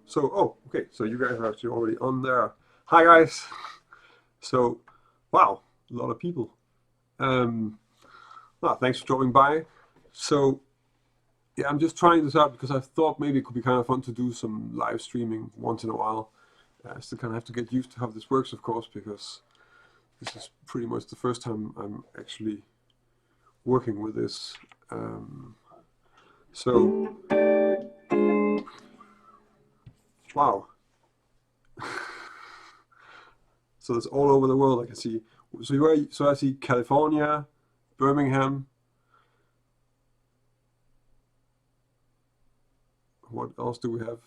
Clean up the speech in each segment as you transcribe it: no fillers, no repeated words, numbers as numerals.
So, oh, okay, so you guys are actually already on there. Hi, guys. So, wow, a lot of people. Well, thanks for dropping by. So, yeah, I'm just trying this out because I thought maybe it could be kind of fun to do some live streaming once in a while. I still kind of have to get used to how this works, of course, because this is pretty much the first time I'm actually working with this. So, wow. So it's all over the world I can see. So I see California, Birmingham. What else do we have?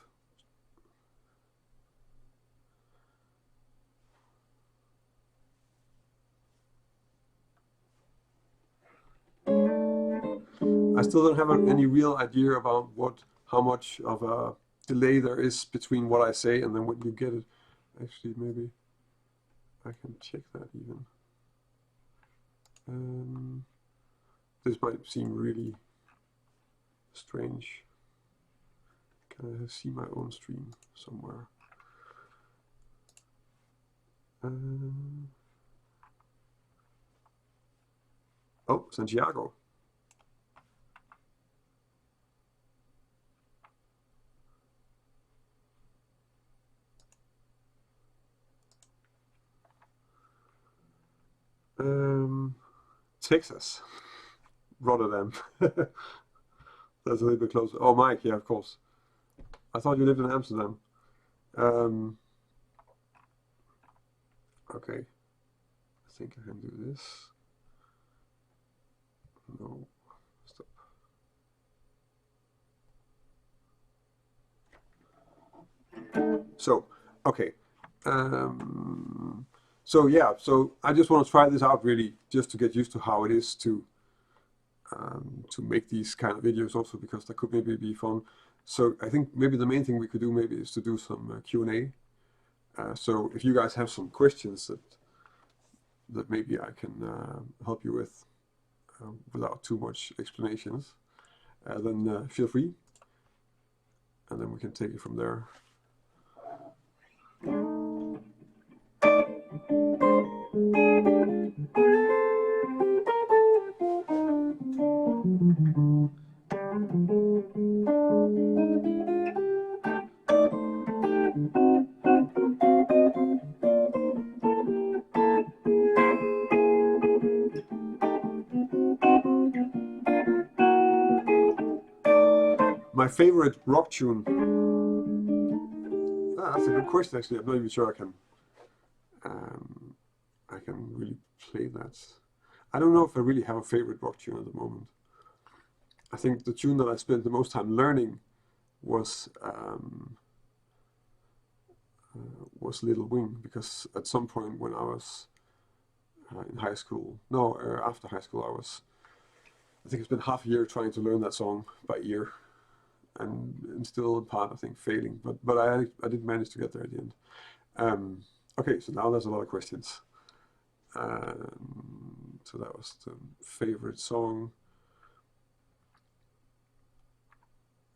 I still don't have any real idea about how much of a delay there is between what I say and then when you get it. Actually, maybe I can check that even. This might seem really strange. Can I see my own stream somewhere? Oh, Santiago. Texas, Rotterdam. That's a little bit closer. Oh, Mike, yeah, of course. I thought you lived in Amsterdam. Okay, I think I can do this. No, stop. So, okay. So yeah, so I just want to try this out really, just to get used to how it is to make these kind of videos also, because that could maybe be fun. So I think maybe the main thing we could do maybe is to do some Q&A. So if you guys have some questions that maybe I can help you with without too much explanations, then feel free, and then we can take it from there. My favorite rock tune. That's a good question. Actually, I'm not even sure I can really play that. I don't know if I really have a favorite rock tune at the moment. I think the tune that I spent the most time learning was Little Wing, because at some point when I was in high school, after high school, I think it's been half a year trying to learn that song by ear, and still in part I think failing, but I did manage to get there at the end. Okay, so now there's a lot of questions. So that was the favorite song,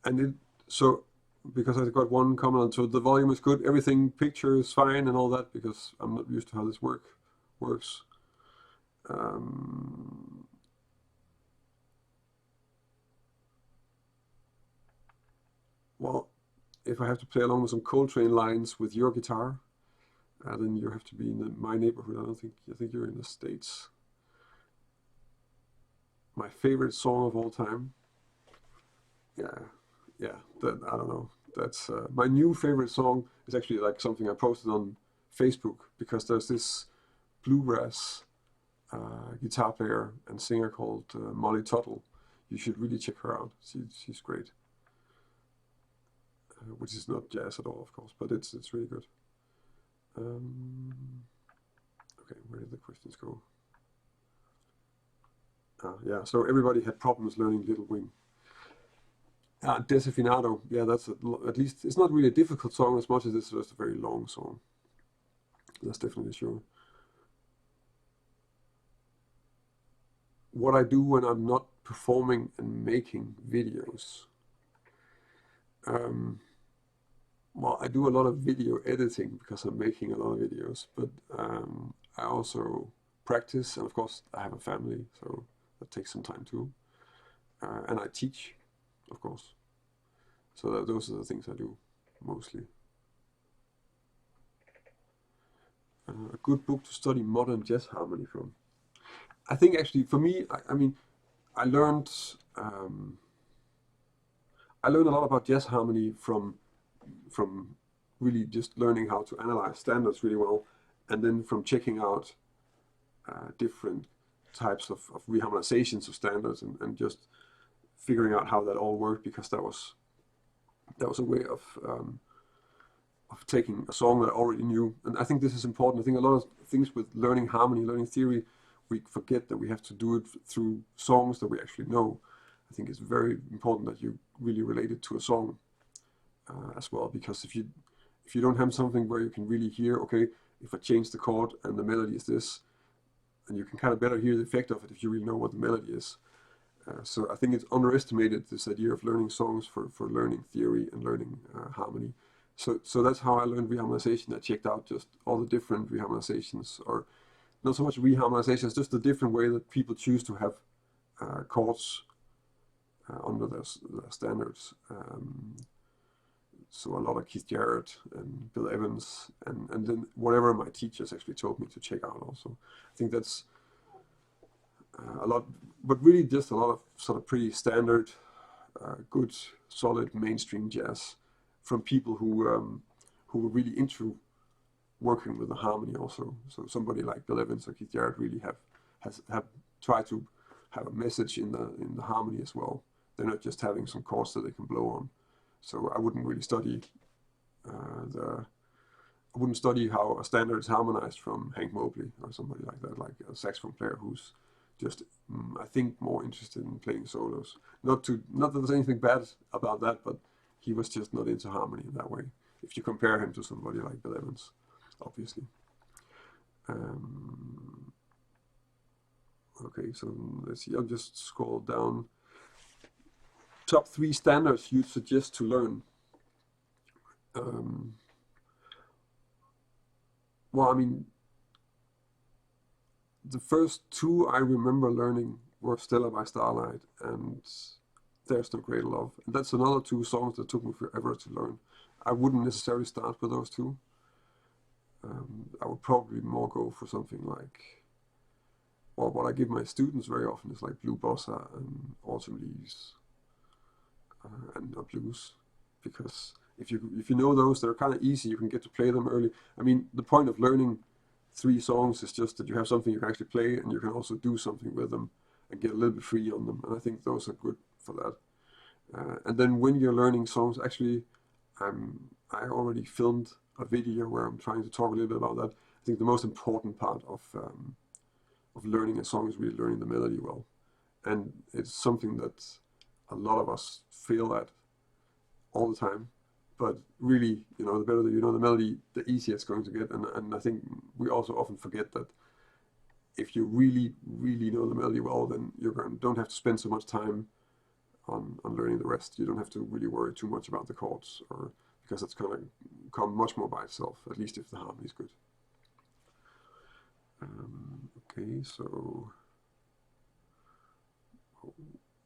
and so because I got one comment, so the volume is good, everything, picture is fine and all that, because I'm not used to how this works. Well, if I have to play along with some Coltrane lines with your guitar, then you have to be in my neighborhood. I think you're in the States. My favorite song of all time. Yeah. I don't know. That's my new favorite song is actually like something I posted on Facebook, because there's this bluegrass guitar player and singer called Molly Tuttle. You should really check her out. She's great. Which is not jazz at all, of course, but it's really good. Okay, where did the questions go? Yeah, so everybody had problems learning Little Wing. Desafinado, yeah, that's at least, it's not really a difficult song as much as it's just a very long song. That's definitely sure. What I do when I'm not performing and making videos. Well, I do a lot of video editing because I'm making a lot of videos, but I also practice, and of course I have a family, so that takes some time too. And I teach, of course. So those are the things I do mostly. A good book to study modern jazz harmony from. I think actually for me, I mean, I learned a lot about jazz harmony from really just learning how to analyze standards really well, and then from checking out different types of reharmonizations of standards and just figuring out how that all worked, because that was a way of taking a song that I already knew. And I think this is important. I think a lot of things with learning harmony, learning theory, we forget that we have to do it through songs that we actually know. I think it's very important that you really relate it to a song as well, because if you don't have something where you can really hear, okay, if I change the chord and the melody is this, and you can kind of better hear the effect of it if you really know what the melody is. So I think it's underestimated, this idea of learning songs for learning theory and learning harmony. So that's how I learned reharmonization. I checked out just all the different reharmonizations, or not so much reharmonizations, just the different way that people choose to have chords under their standards. So a lot of Keith Jarrett and Bill Evans, and then whatever my teachers actually told me to check out also. I think that's a lot, but really just a lot of sort of pretty standard, good, solid mainstream jazz from people who were really into working with the harmony also. So somebody like Bill Evans or Keith Jarrett really have tried to have a message in the harmony as well. They're not just having some chords that they can blow on. So I wouldn't really study I wouldn't study how a standard is harmonized from Hank Mobley or somebody like that, like a saxophone player who's just, I think, more interested in playing solos. Not that there's anything bad about that, but he was just not into harmony in that way, if you compare him to somebody like Bill Evans, obviously. Okay, so let's see, I'll just scroll down. Top 3 standards you'd suggest to learn. Well, I mean, the first 2 I remember learning were Stella by Starlight and There's No Greater Love. And that's another 2 songs that took me forever to learn. I wouldn't necessarily start with those 2. I would probably more go for something like, well, what I give my students very often is like Blue Bossa and Autumn Leaves and blues, because if you know those, they're kind of easy. You can get to play them early. I mean, the point of learning 3 songs is just that you have something you can actually play, and you can also do something with them and get a little bit free on them. And I think those are good for that. And then when you're learning songs, actually, I already filmed a video where I'm trying to talk a little bit about that. I think the most important part of learning a song is really learning the melody well, and it's something that a lot of us fail at all the time. But really, the better that you know the melody, the easier it's going to get. And I think we also often forget that if you really, really know the melody well, then you don't have to spend so much time on learning the rest. You don't have to really worry too much about the chords, because it's going to come much more by itself, at least if the harmony is good. Okay, so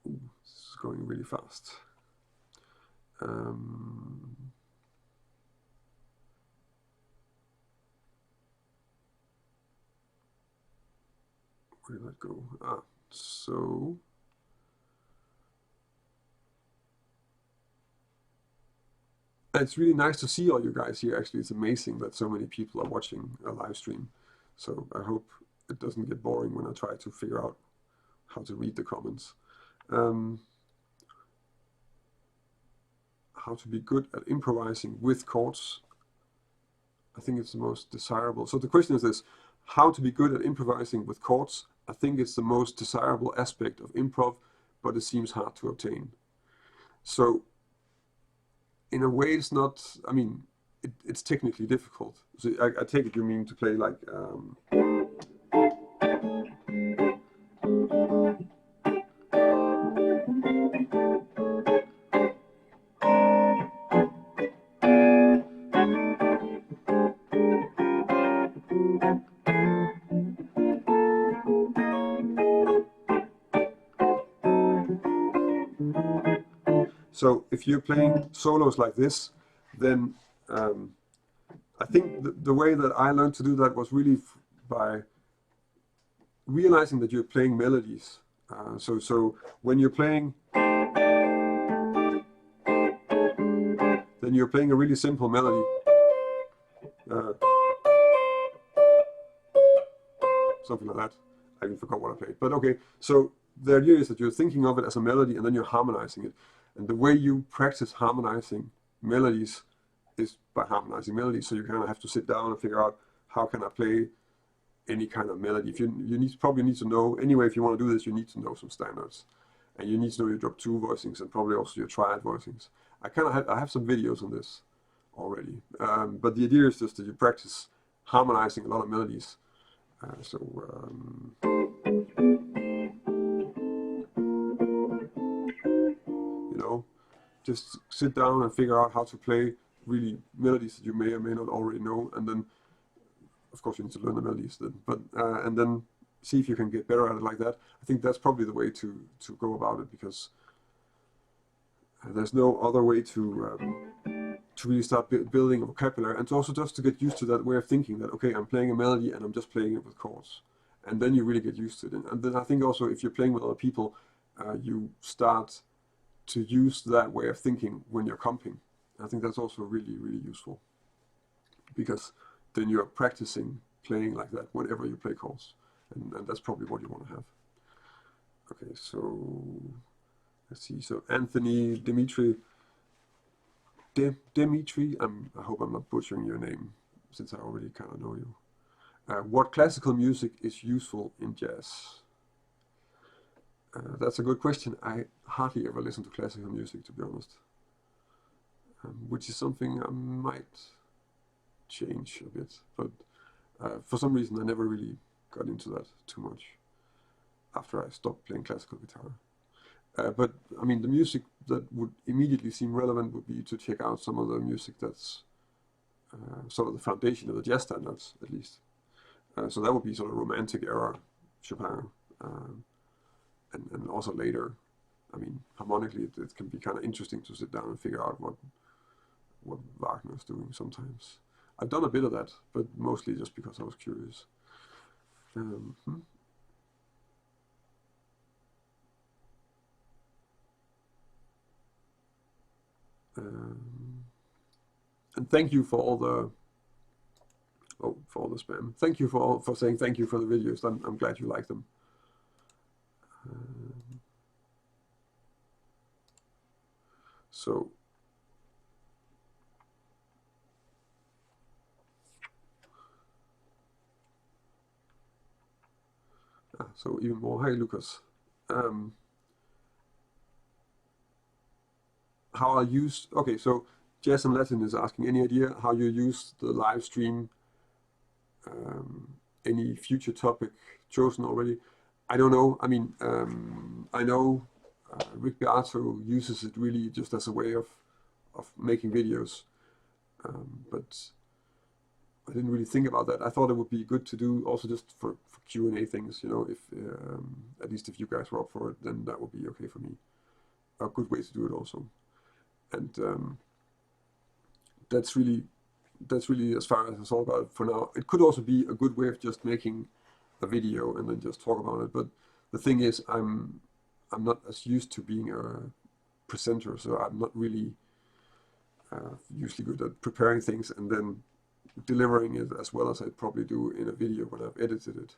this is going really fast. Where did that go? So it's really nice to see all you guys here. Actually, it's amazing that so many people are watching a live stream. So I hope it doesn't get boring when I try to figure out how to read the comments. How to be good at improvising with chords. I think it's the most desirable. So the question is this: how to be good at improvising with chords? I think it's the most desirable aspect of improv, but it seems hard to obtain. So in a way, it's not, I mean, it's technically difficult. So I take it you mean to play like, so if you're playing solos like this, then I think the way that I learned to do that was really by realizing that you're playing melodies. So when you're playing, then you're playing a really simple melody. Something like that. I even forgot what I played. But okay, so the idea is that you're thinking of it as a melody and then you're harmonizing it. And the way you practice harmonizing melodies is by harmonizing melodies. So you kind of have to sit down and figure out, how can I play any kind of melody? If you probably need to know, anyway, if you want to do this, you need to know some standards. And you need to know your drop 2 voicings and probably also your triad voicings. I have some videos on this already. But the idea is just that you practice harmonizing a lot of melodies. You know, just sit down and figure out how to play really melodies that you may or may not already know, and then, of course, you need to learn the melodies then. But and then see if you can get better at it like that. I think that's probably the way to go about it, because there's no other way to really start building a vocabulary, and to also just to get used to that way of thinking that, okay, I'm playing a melody and I'm just playing it with chords. And then you really get used to it. And then I think also if you're playing with other people, you start to use that way of thinking when you're comping. I think that's also really, really useful, because then you're practicing playing like that whenever you play chords. And that's probably what you want to have. Okay, so let's see. So Anthony, Dimitri, I hope I'm not butchering your name, since I already kind of know you. What classical music is useful in jazz? That's a good question. I hardly ever listen to classical music, to be honest, which is something I might change a bit. But for some reason, I never really got into that too much after I stopped playing classical guitar. But I mean, the music that would immediately seem relevant would be to check out some of the music that's sort of the foundation of the jazz standards, at least. So that would be sort of Romantic era Chopin, and also later. I mean, harmonically, it can be kind of interesting to sit down and figure out what Wagner's doing sometimes. I've done a bit of that, but mostly just because I was curious. And thank you for all the spam. Thank you for saying thank you for the videos. I'm glad you like them. So even more. Hi, Lucas. How I use, okay, so Jazz and Latin is asking, any idea how you use the live stream? Any future topic chosen already? I don't know. I mean, I know Rick Beato uses it really just as a way of making videos, but I didn't really think about that. I thought it would be good to do also just for Q&A things, you know, if at least if you guys were up for it, then that would be okay for me. A good way to do it also. And that's really as far as I thought about it for now. It could also be a good way of just making a video and then just talk about it. But the thing is, I'm not as used to being a presenter, so I'm not really usually good at preparing things and then delivering it as well as I'd probably do in a video when I've edited it.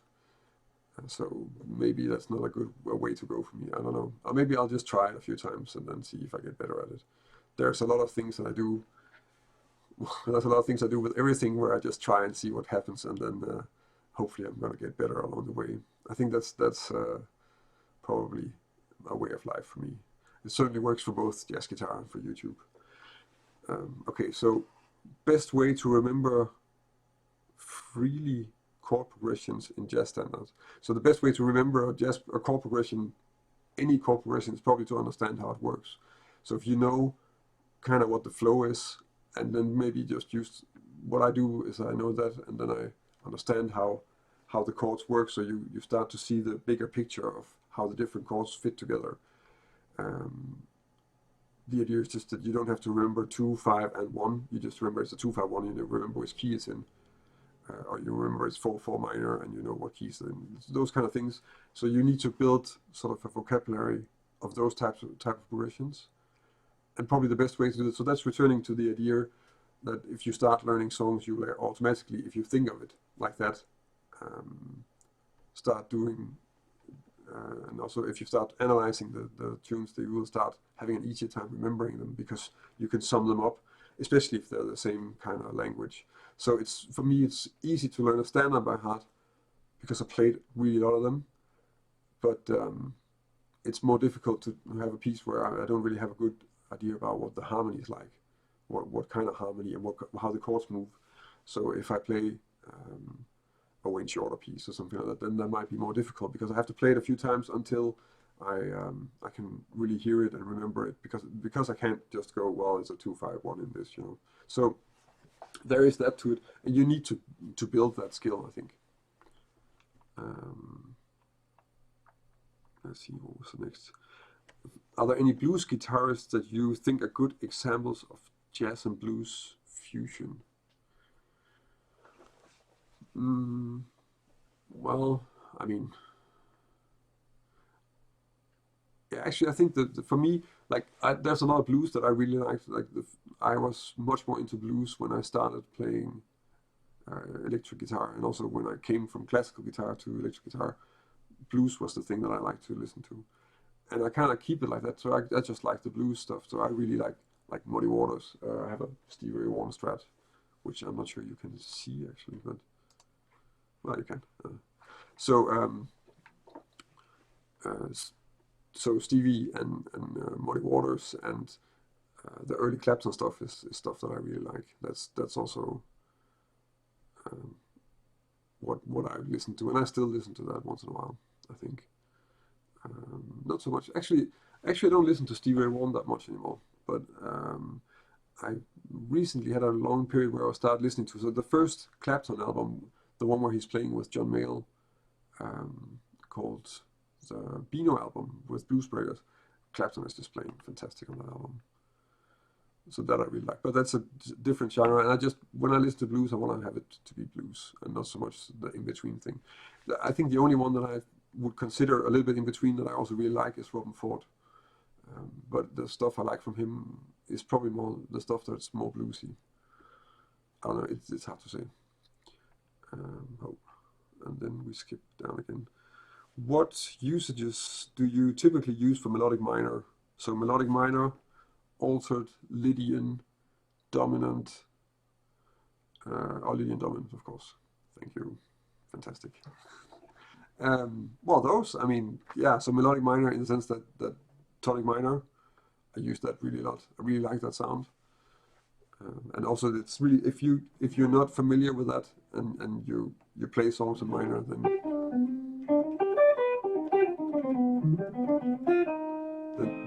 So maybe that's not a good way to go for me. I don't know. Or maybe I'll just try it a few times and then see if I get better at it. There's a lot of things that I do. There's a lot of things I do with everything where I just try and see what happens, and then hopefully I'm going to get better along the way. I think that's probably a way of life for me. It certainly works for both jazz guitar and for YouTube. Okay, so best way to remember freely chord progressions in jazz standards. So the best way to remember a chord progression, any chord progression, is probably to understand how it works. So if you know kind of what the flow is, and then maybe just use, what I do is I know that, and then I understand how the chords work, so you start to see the bigger picture of how the different chords fit together. The idea is just that you don't have to remember 2, 5, and 1. You just remember it's a 2, 5, 1, and you remember which key it's in. Or you remember it's 4, 4 minor, and you know what keys in. Those kind of things. So you need to build sort of a vocabulary of those type of progressions. And probably the best way to do it, so that's returning to the idea that if you start learning songs, you will automatically, if you think of it like that, start doing, and also if you start analyzing the tunes, you will start having an easier time remembering them, because you can sum them up, especially if they're the same kind of language. So it's, for me, it's easy to learn a standard by heart because I played really a lot of them, but it's more difficult to have a piece where I don't really have a good idea about what the harmony is like, what kind of harmony and how the chords move. So if I play a Wayne Shorter piece or something like that, then that might be more difficult, because I have to play it a few times until I can really hear it and remember it, because I can't just go, well, it's a 2, 5, 1 in this, you know. So there is that to it, and you need to build that skill, I think. Let's see, what was the next? Are there any blues guitarists that you think are good examples of jazz and blues fusion? Well, I mean, yeah, actually, I think that for me, like, there's a lot of blues that I really liked. Like, I was much more into blues when I started playing electric guitar, and also when I came from classical guitar to electric guitar, blues was the thing that I liked to listen to. And I kind of keep it like that. So I just like the blues stuff. So I really like Muddy Waters. I have a Stevie Ray Vaughan Strat, which I'm not sure you can see actually, but well, you can. So Stevie and Muddy Waters and the early Clapton stuff is stuff that I really like. That's also what I listen to, and I still listen to that once in a while, I think. Not so much. Actually, I don't listen to Stevie Ray Vaughan that much anymore. But I recently had a long period where I started listening to. So the first Clapton album, the one where he's playing with John Mayall, called the Beano album with Blues Breakers. Clapton is just playing fantastic on that album. So that I really like. But that's a different genre. And when I listen to blues, I want to have it to be blues and not so much the in-between thing. I think the only one that I would consider a little bit in between that I also really like is Robin Ford. But the stuff I like from him is probably more the stuff that's more bluesy. I don't know, it's hard to say. And then we skip down again. What usages do you typically use for melodic minor? So melodic minor, altered, Lydian, dominant, or Lydian dominant, of course. Thank you. Fantastic. Well, those, I mean, yeah, so melodic minor in the sense that tonic minor, I use that really a lot. I really like that sound. And also it's really, if you're not familiar with that and you play songs in minor, then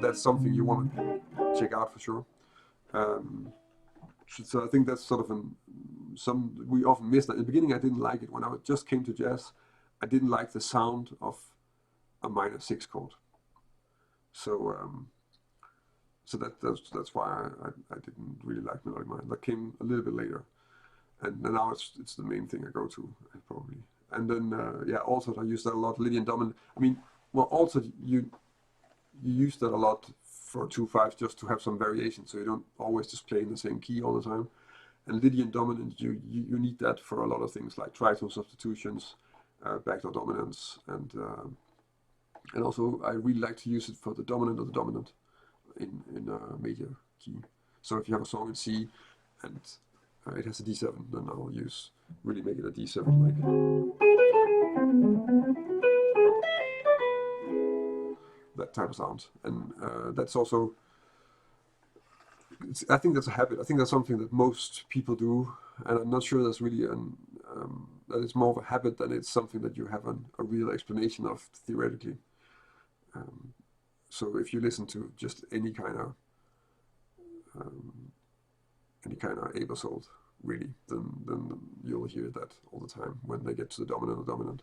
that's something you want to check out for sure. So I think that's sort of we often miss that. In the beginning I didn't like it. When I just came to jazz, I didn't like the sound of a minor 6 chord. So that's why I didn't really like melodic minor. That came a little bit later, and now it's the main thing I go to probably. And then yeah, altered, I use that a lot. Lydian dominant. I mean, well, altered you use that a lot for 2/5 just to have some variation, so you don't always just play in the same key all the time. And Lydian dominant, you need that for a lot of things like tritone substitutions, backdoor dominance, and also I really like to use it for the dominant of the dominant in a major key. So if you have a song in C and it has a D7, then I'll really make it a D7 like. That type of sound, and that's also, I think that's a habit. I think that's something that most people do, and I'm not sure that's really that it's more of a habit than it's something that you have a real explanation of theoretically. So if you listen to just any kind of Abersold, really, then you'll hear that all the time when they get to the dominant or dominant.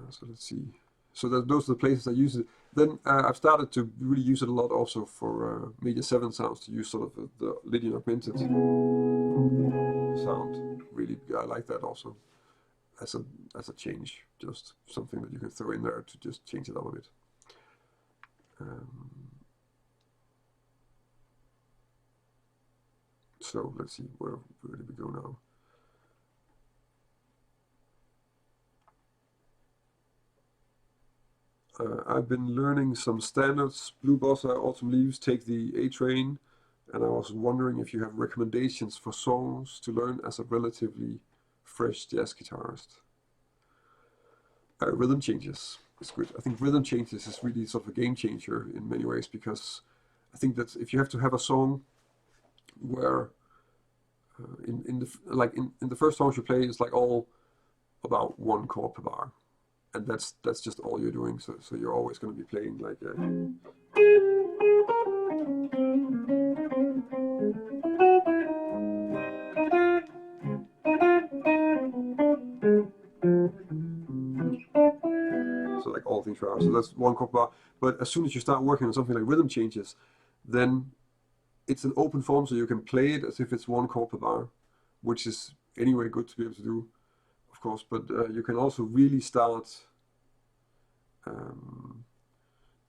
So let's see. So those are the places I use it. Then I've started to really use it a lot also for major 7 sounds, to use sort of the Lydian augmented sound. Really, I like that also as a change, just something that you can throw in there to just change it up a bit. So let's see, where did we go now? I've been learning some standards, Blue Bossa, Autumn Leaves, Take the A Train, and I was wondering if you have recommendations for songs to learn as a relatively fresh jazz guitarist. Rhythm changes is good. I think rhythm changes is really sort of a game changer in many ways, because I think that if you have to have a song where in the first songs you play, it's like all about 1 chord per bar. And that's just all you're doing. So you're always going to be playing like so like all things per hour. So that's 1 chord per bar. But as soon as you start working on something like rhythm changes, then it's an open form, so you can play it as if it's 1 chord per bar, which is anyway good to be able to do, of course. But you can also really start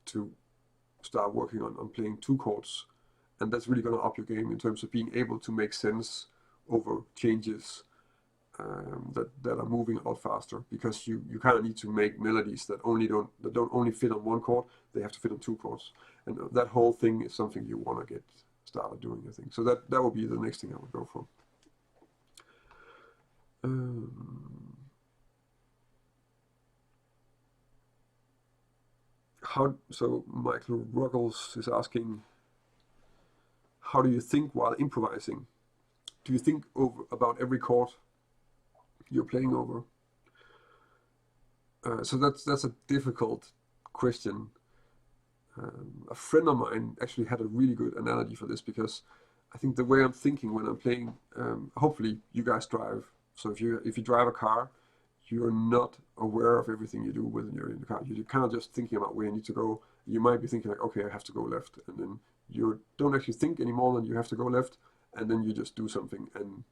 to start working on playing 2 chords, and that's really going to up your game in terms of being able to make sense over changes that are moving a lot faster, because you kind of need to make melodies that don't only fit on 1 chord, they have to fit on 2 chords, and that whole thing is something you want to get started doing, I think. So that would be the next thing I would go for. So Michael Ruggles is asking, how do you think while improvising? Do you think about every chord you're playing over? So that's a difficult question. A friend of mine actually had a really good analogy for this, because I think the way I'm thinking when I'm playing, hopefully you guys drive. So if you drive a car, you're not aware of everything you do when you're in the car. You're kind of just thinking about where you need to go. You might be thinking like, okay, I have to go left, and then you don't actually think anymore than you have to go left, and then you just do something and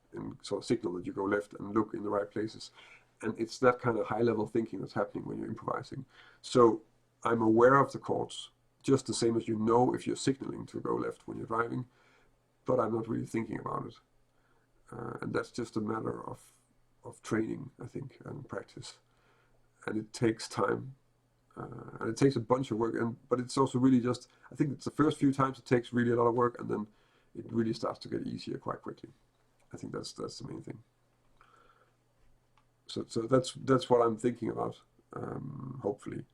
sort of signal that you go left and look in the right places. And it's that kind of high-level thinking that's happening when you're improvising. So I'm aware of the chords, just the same as you know if you're signaling to go left when you're driving, but I'm not really thinking about it. And that's just a matter of training, I think, and practice. And it takes time, and it takes a bunch of work. But it's also really just, I think it's the first few times it takes really a lot of work, and then it really starts to get easier quite quickly. I think that's the main thing. So that's what I'm thinking about, hopefully.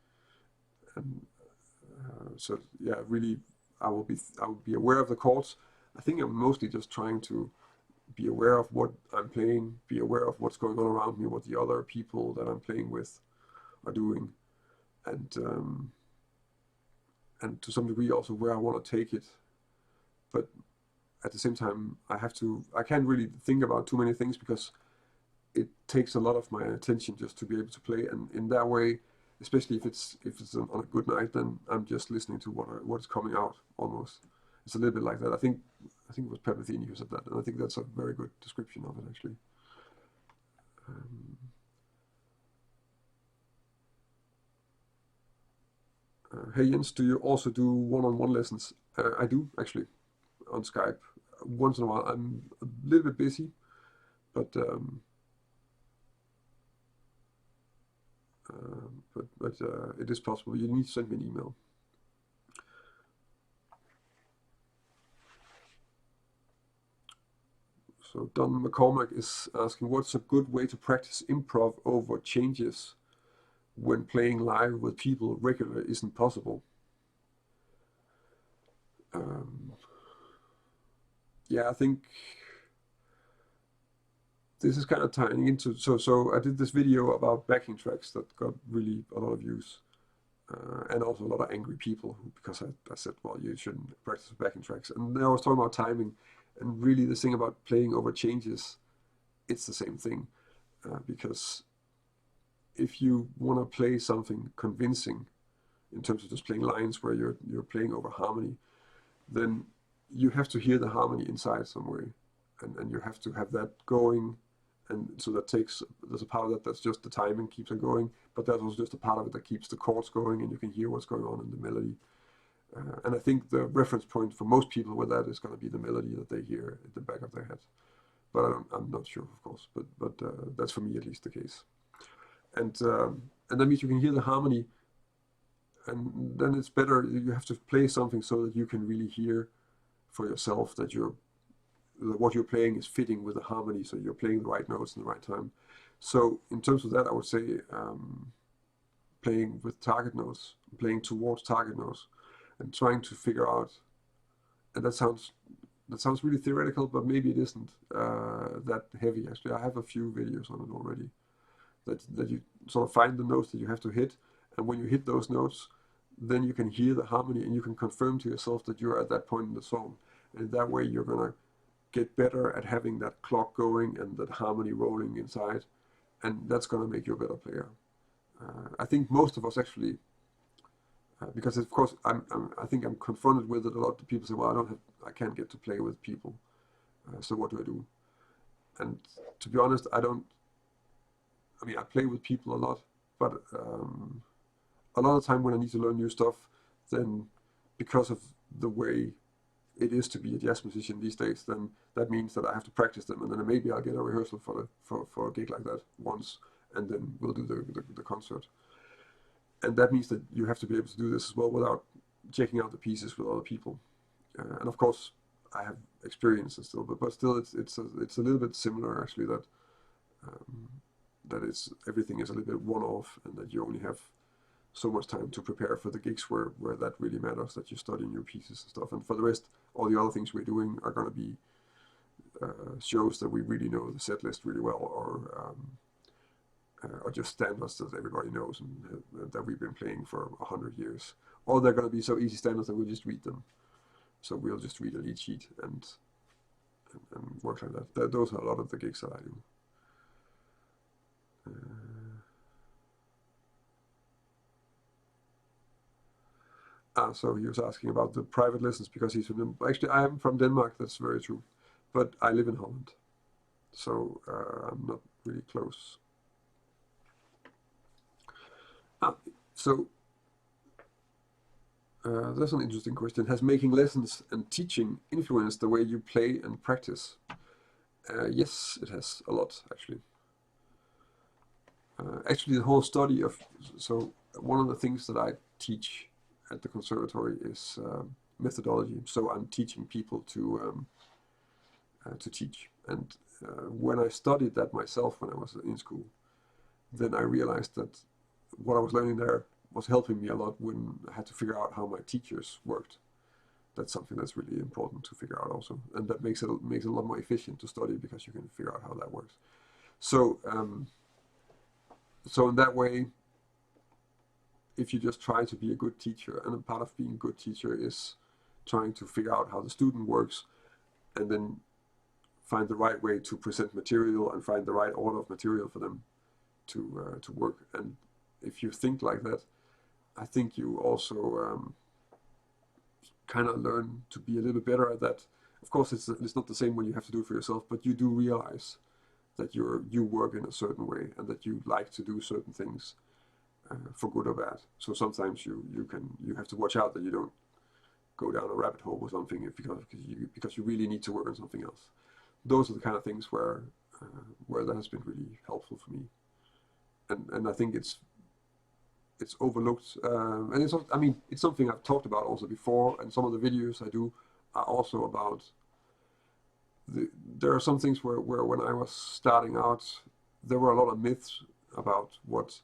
And so yeah, really, I will be aware of the chords. I think I'm mostly just trying to be aware of what I'm playing, be aware of what's going on around me, what the other people that I'm playing with are doing, and to some degree also where I want to take it. But at the same time, I can't really think about too many things, because it takes a lot of my attention just to be able to play. And in that way, especially if it's on a good night, then I'm just listening to what's coming out almost. It's a little bit like that. I think it was Pepperthini who said that, and I think that's a very good description of it, actually. Hey Jens, do you also do one-on-one lessons? I do, actually, on Skype. once in a while. I'm a little bit busy, but it is possible. You need to send me an email. So Don McCormack is asking, what's a good way to practice improv over changes when playing live with people regular isn't possible? Yeah, I think this is kind of tying into, so I did this video about backing tracks that got really a lot of views, and also a lot of angry people because I said, well, you shouldn't practice backing tracks. And then I was talking about timing, and really the thing about playing over changes, it's the same thing, because if you want to play something convincing in terms of just playing lines where you're playing over harmony, then you have to hear the harmony inside some way, and you have to have that going. And so there's a part of that that's just the timing keeps it going, but there's also just a part of it that keeps the chords going, and you can hear what's going on in the melody. And I think the reference point for most people with that is going to be the melody that they hear at the back of their head. But I'm not sure, of course, but that's for me at least the case. And that means you can hear the harmony, and then it's better. You have to play something so that you can really hear for yourself that what you're playing is fitting with the harmony, so you're playing the right notes in the right time. So in terms of that, I would say playing with target notes, playing towards target notes, and trying to figure out. And that sounds really theoretical, but maybe it isn't that heavy. Actually, I have a few videos on it already. That you sort of find the notes that you have to hit, and when you hit those notes, then you can hear the harmony, and you can confirm to yourself that you're at that point in the song. And that way, you're gonna get better at having that clock going and that harmony rolling inside, and that's going to make you a better player. I think most of us actually, because of course I think I'm confronted with it a lot. People say, well, I can't get to play with people, so what do I do? And to be honest, I play with people a lot, but a lot of the time when I need to learn new stuff, then because of the way it is to be a jazz musician these days, then that means that I have to practice them, and then maybe I'll get a rehearsal for a gig like that once, and then we'll do the concert. And that means that you have to be able to do this as well without checking out the pieces with other people. And of course, I have experience still, but still, it's a little bit similar actually, that everything is a little bit one-off, and that you only have so much time to prepare for the gigs where that really matters, that you study new pieces and stuff. And for the rest, all the other things we're doing are going to be shows that we really know the set list really well, or just standards that everybody knows and that we've been playing for 100 years. Or they're going to be so easy standards that we'll just read them. So we'll just read a lead sheet and work like that. Those are a lot of the gigs that I do. So he was asking about the private lessons because he's from Denmark. Actually, I am from Denmark, that's very true. But I live in Holland, so I'm not really close. That's an interesting question. Has making lessons and teaching influenced the way you play and practice? Yes, it has a lot, actually. Actually, the whole study of... So one of the things that I teach at the conservatory is methodology. So I'm teaching people to teach. And when I studied that myself when I was in school, then I realized that what I was learning there was helping me a lot when I had to figure out how my teachers worked. That's something that's really important to figure out also, and that makes it a lot more efficient to study because you can figure out how that works. So so in that way, if you just try to be a good teacher, and a part of being a good teacher is trying to figure out how the student works, and then find the right way to present material and find the right order of material for them to work. And if you think like that, I think you also kind of learn to be a little bit better at that. Of course, it's not the same when you have to do it for yourself, but you do realize that you work in a certain way and that you like to do certain things for good or bad. So sometimes you have to watch out that you don't go down a rabbit hole or something because you really need to work on something else. Those are the kind of things where that has been really helpful for me, and I think it's overlooked, and it's something I've talked about also before, and some of the videos I do are also about. There are some things where when I was starting out, there were a lot of myths about what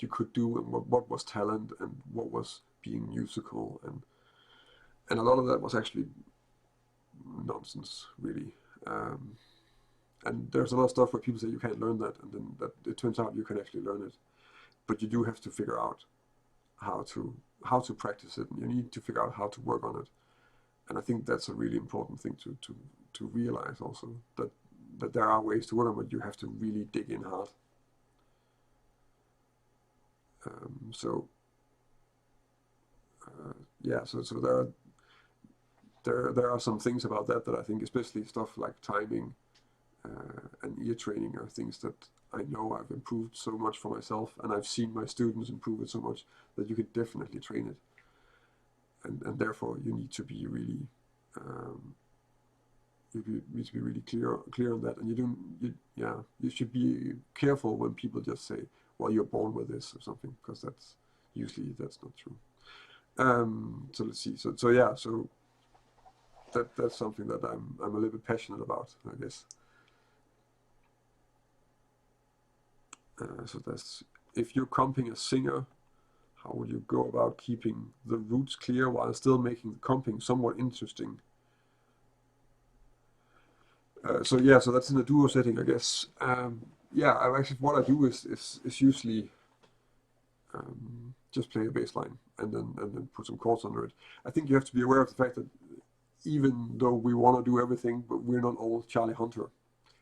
you could do and what was talent and what was being musical, and a lot of that was actually nonsense, really. And there's a lot of stuff where people say you can't learn that, and then that it turns out you can actually learn it, but you do have to figure out how to practice it, and you need to figure out how to work on it. And I think that's a really important thing to realize also, that there are ways to work on it, but you have to really dig in hard. So there are some things about that I think, especially stuff like timing and ear training, are things that I know I've improved so much for myself, and I've seen my students improve it so much that you can definitely train it. And therefore you need to be really clear on that, and you should be careful when people just say, well, you're born with this or something, because that's not true. So let's see. So that's something that I'm a little bit passionate about, I guess. So that's, if you're comping a singer, how would you go about keeping the roots clear while still making the comping somewhat interesting? So that's in a duo setting, I guess. What I do is usually just play a bass line and then put some chords under it. I think you have to be aware of the fact that even though we want to do everything, but we're not all Charlie Hunter,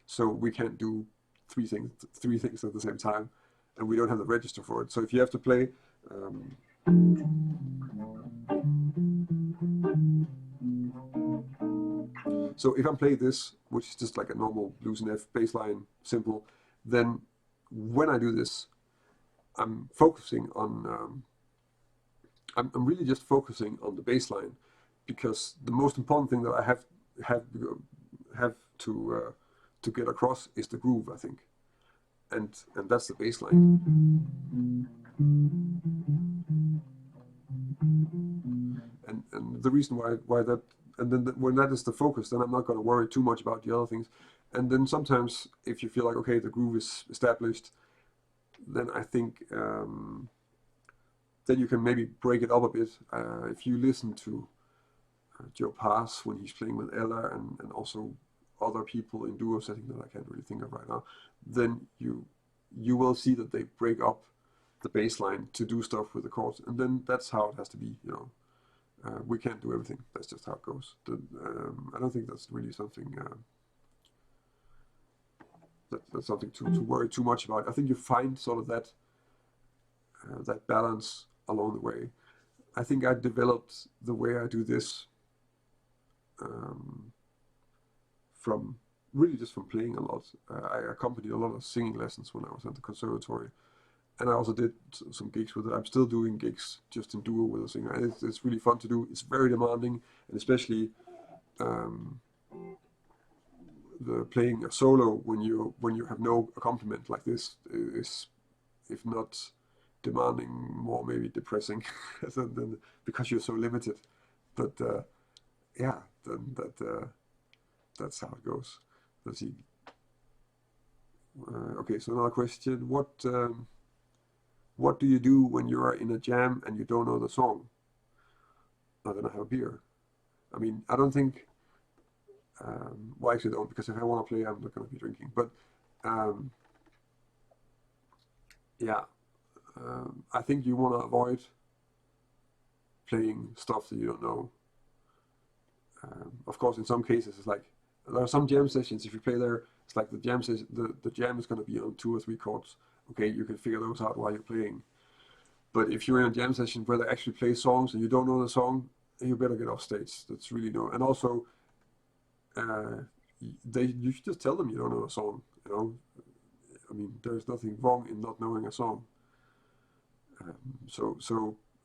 so we can't do three things at the same time, and we don't have the register for it. So if you have to play so if I'm playing this, which is just like a normal blues and F bass line, simple, then when I do this, I'm focusing on I'm really just focusing on the bass line, because the most important thing that I have to get across is the groove, I think, and that's the bass line. And the reason why that, and then when that is the focus, then I'm not going to worry too much about the other things. And then sometimes if you feel like, okay, the groove is established, then I think then you can maybe break it up a bit. If you listen to Joe Pass when he's playing with Ella, and also other people in duo setting that I can't really think of right now, then you will see that they break up the bass line to do stuff with the chords, and then that's how it has to be, we can't do everything. That's just how it goes. I don't think that's really something that's something to worry too much about. I think you find sort of that balance along the way. I think I developed the way I do this from playing a lot. I accompanied a lot of singing lessons when I was at the conservatory, and I also did some gigs with it. I'm still doing gigs just in duo with a singer, and it's really fun to do. It's very demanding, and especially the playing a solo when you have no accompaniment like this is, if not demanding, more maybe depressing than, because you're so limited. But that's how it goes. Let's see. Okay, so another question: what do you do when you are in a jam and you don't know the song? Then I have a beer. I mean, I don't think. Well, actually, I don't, because if I want to play, I'm not going to be drinking. But I think you want to avoid playing stuff that you don't know. Of course, in some cases, it's like there are some jam sessions. If you play there, it's like the jam is going to be on 2 or 3 chords. Okay, you can figure those out while you're playing. But if you're in a jam session where they actually play songs and you don't know the song, you better get off stage. That's really no. And also, you should just tell them you don't know a song. I mean, there's nothing wrong in not knowing a song.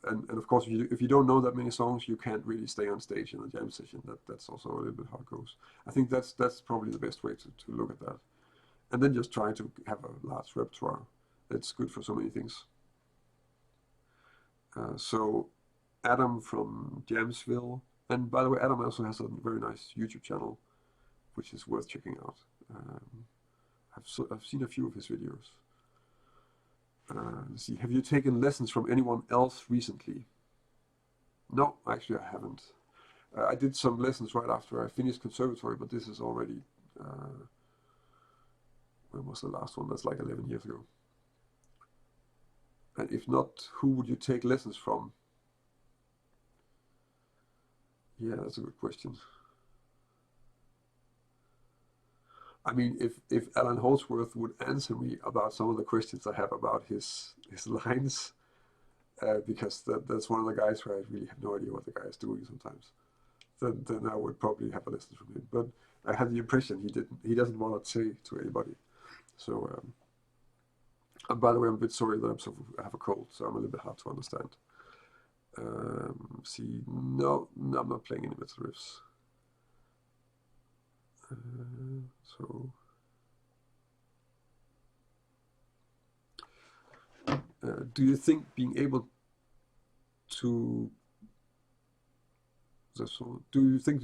And of course, if you don't know that many songs, you can't really stay on stage in a jam session. That's also a little bit how it goes. I think that's probably the best way to look at that. And then just try to have a large repertoire. It's good for so many things. So Adam from Jamsville, and by the way, Adam also has a very nice YouTube channel, which is worth checking out. I've seen a few of his videos. Let's see, have you taken lessons from anyone else recently? No, actually I haven't. I did some lessons right after I finished conservatory, but this is already, when was the last one? That's like 11 years ago. And if not, who would you take lessons from? Yeah, that's a good question. I mean, if Alan Holdsworth would answer me about some of the questions I have about his lines, because that's one of the guys where I really have no idea what the guy is doing sometimes, then I would probably have a lesson from him. But I had the impression he doesn't want to say to anybody. So, and by the way, I'm a bit sorry that I have a cold, so I'm a little bit hard to understand. See, no, I'm not playing any metal riffs. So, do you think being able to do you think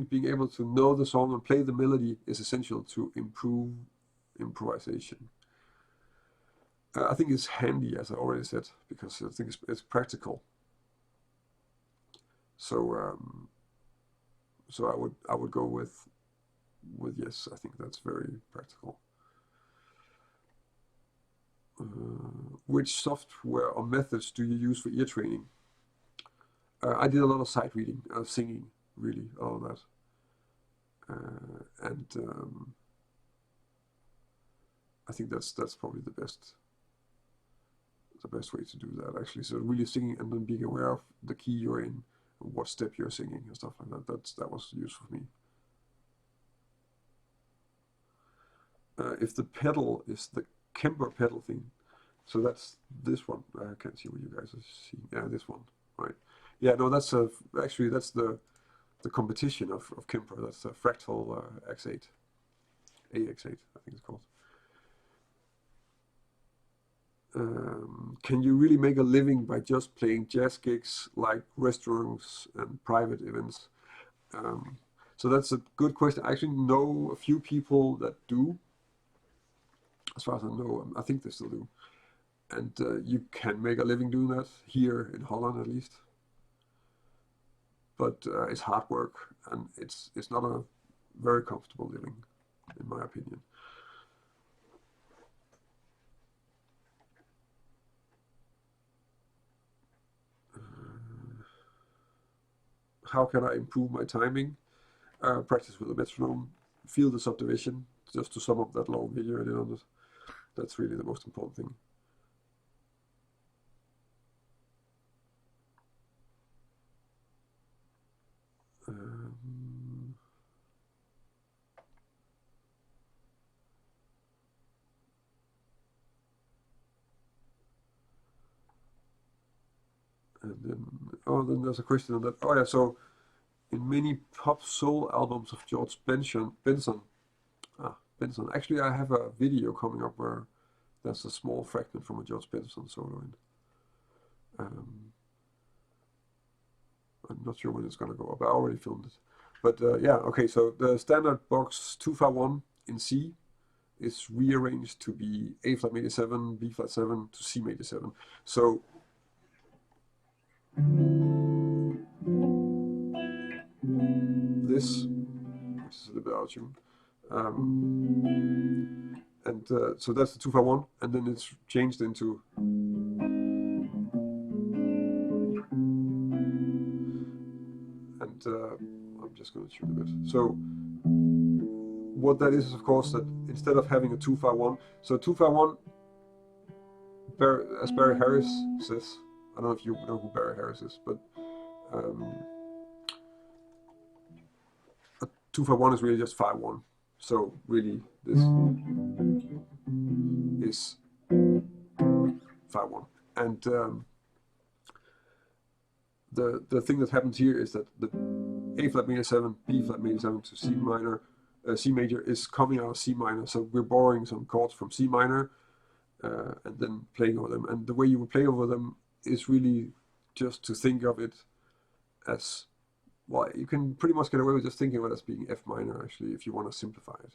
being able to know the song and play the melody is essential to improve improvisation? I think it's handy, as I already said, because I think it's practical. So so I would go with yes. I think that's very practical. Which software or methods do you use for ear training? I did a lot of sight reading, singing, really, all of that, and I think that's probably the best way to do that, actually. So really singing and then being aware of the key you're in, and what step you're singing and stuff like that. That was useful for me. If the pedal is the Kemper pedal thing, so that's this one. I can't see what you guys are seeing. Yeah, this one, right? Yeah, no, that's actually that's the competition of Kemper. That's a Fractal X8, AX8, I think it's called. Can you really make a living by just playing jazz gigs like restaurants and private events? So that's a good question. I actually know a few people that do. As far as I know, I think they still do. And you can make a living doing that here in Holland, at least. But it's hard work, and it's not a very comfortable living, in my opinion. How can I improve my timing? Practice with a metronome, feel the subdivision, just to sum up that long video I did on it. That's really the most important thing. And then there's a question on that. Oh yeah, so in many pop soul albums of George Benson. Actually, I have a video coming up where there's a small fragment from a George Benson solo in. I'm not sure when it's going to go up. I already filmed it. But yeah, okay, so the standard box 2-5-1 in C is rearranged to be A flat major 7, B flat 7 to C major 7. So this, which is a little bit out of tune. And so that's the 2-5-1, and then it's changed into I'm just going to tune a bit. So what that is of course, that instead of having a 2-5-1, so 2-5-1, as Barry Harris says, I don't know if you know who Barry Harris is, but a 2-5-1 is really just 5-1. So really this is 5-1. And the thing that happens here is that the A flat major 7, B flat major 7 to C minor, C major is coming out of C minor. So we're borrowing some chords from C minor and then playing over them. And the way you would play over them is really just to think of it as, well, you can pretty much get away with just thinking of it as being F minor, actually, if you want to simplify it.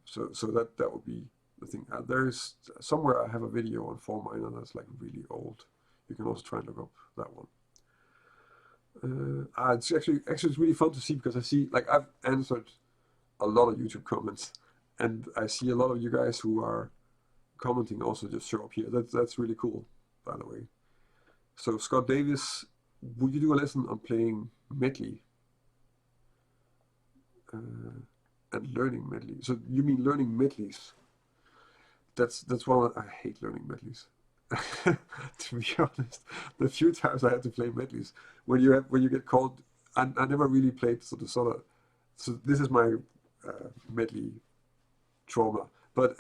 So that would be the thing. There's somewhere I have a video on 4 minor that's like really old. You can also try and look up that one. It's actually it's really fun to see, because I see, like, I've answered a lot of YouTube comments, and I see a lot of you guys who are commenting also just show up here. That's really cool, by the way. So Scott Davis, would you do a lesson on playing medley and learning medley? So you mean learning medleys? That's one. I hate learning medleys. To be honest, the few times I had to play medleys, when you get called, I never really played sort of. So this is my medley trauma. But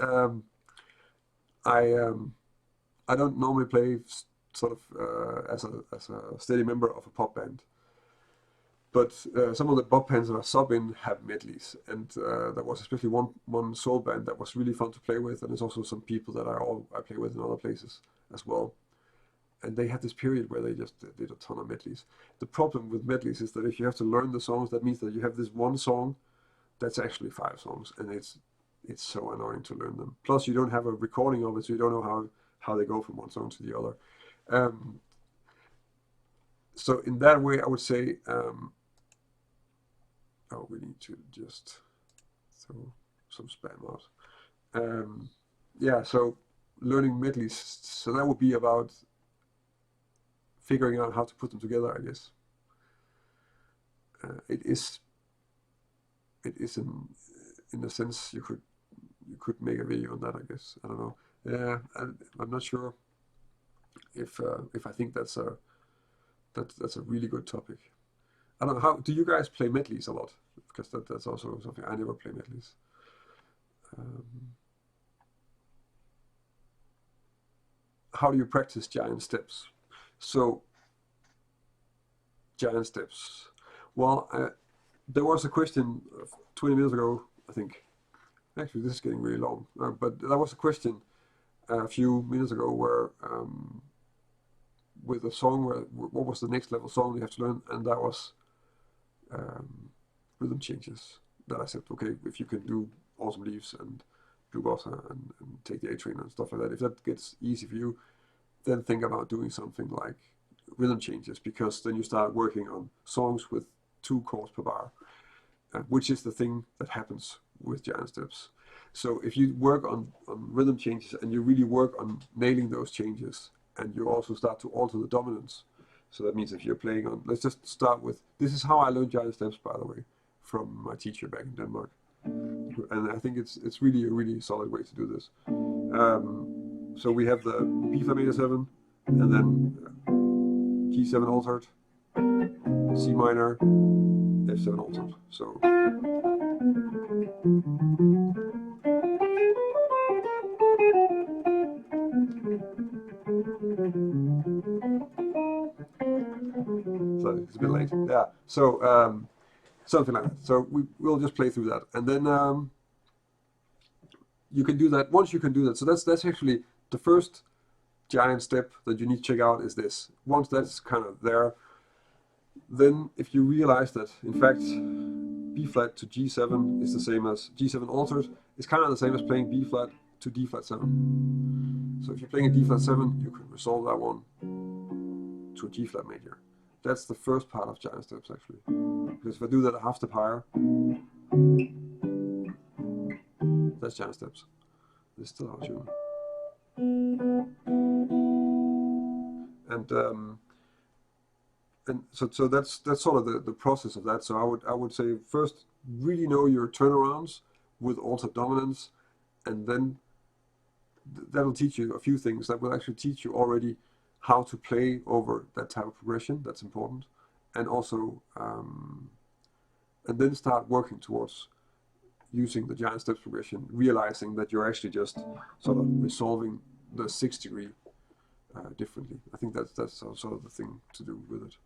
I don't normally play sort of as a steady member of a pop band. But some of the pop bands that I sub in have medleys, and there was especially one soul band that was really fun to play with, and there's also some people that I play with in other places as well. And they had this period where they just did a ton of medleys. The problem with medleys is that if you have to learn the songs, that means that you have this one song that's actually 5 songs, and it's so annoying to learn them. Plus, you don't have a recording of it, so you don't know how they go from one song to the other. So in that way, I would say, oh, we need to just throw some spam out. Yeah, so learning medleys, so that would be about figuring out how to put them together, I guess. It is in a sense, you could make a video on that, I guess. I don't know. Yeah, I'm not sure if I think that's a really good topic. I don't know, how do you guys play medleys a lot? Because that's also something I never play medleys. How do you practice giant steps? So giant steps. Well, there was a question 20 minutes ago, I think. Actually, this is getting really long. But there was a question a few minutes ago where with a song, what was the next level song you have to learn, and that was rhythm changes. That I said, okay, if you can do Autumn Leaves and do Bossa and take the A train and stuff like that, if that gets easy for you, then think about doing something like rhythm changes, because then you start working on songs with 2 chords per bar, which is the thing that happens with giant steps. So if you work on rhythm changes and you really work on nailing those changes, and you also start to alter the dominance. So that means if you're playing on, let's just start with, this is how I learned giant steps, by the way, from my teacher back in Denmark. And I think it's really a really solid way to do this. So we have the B flat major 7, and then G7 altered, C minor, F7 altered. So it's a bit late. Yeah. So something like that. So we'll just play through that, and then you can do that. Once you can do that, so that's actually the first giant step that you need to check out is this. Once that's kind of there, then if you realize that in fact B flat to G7 is the same as G7 altered, it's kind of the same as playing B flat to D flat 7. So if you're playing a D flat 7, you can resolve that one to a G flat major. That's the first part of giant steps, actually. Because if I do that a half step higher, that's giant steps. This is still our tune. And so that's sort of the process of that. So I would say first really know your turnarounds with altered dominance, and then that'll teach you a few things that will actually teach you already how to play over that type of progression. That's important. And also and then start working towards using the giant steps progression, realizing that you're actually just sort of resolving the 6th degree differently. I think that's sort of the thing to do with it.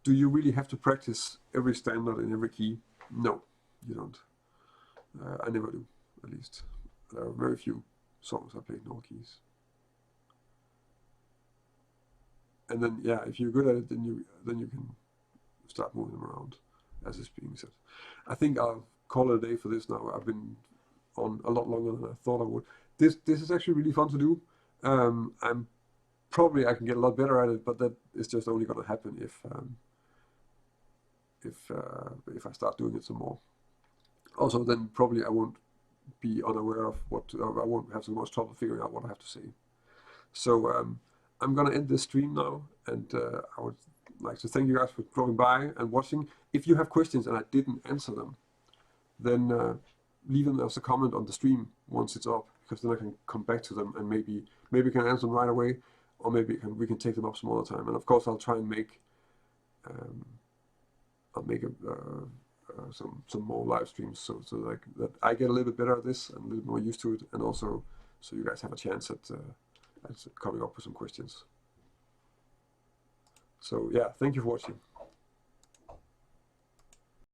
Do you really have to practice every standard in every key? No, you don't. I never do, at least. There are very few songs I play in all keys. And then, yeah, if you're good at it, then you can start moving them around, as is being said. I think I'll call it a day for this now. I've been on a lot longer than I thought I would. This is actually really fun to do. I'm probably I can get a lot better at it, but that is just only going to happen if I start doing it some more. Also, then probably I won't be unaware of I won't have so much trouble figuring out what I have to say. So I'm gonna end this stream now, and I would like to thank you guys for dropping by and watching. If you have questions and I didn't answer them, then leave them as a comment on the stream once it's up, because then I can come back to them and maybe can answer them right away, or maybe we can take them up some other time. And of course, I'll try and make some more live streams so that I get a little bit better at this and a little more used to it, and also so you guys have a chance at coming up with some questions. So yeah, thank you for watching.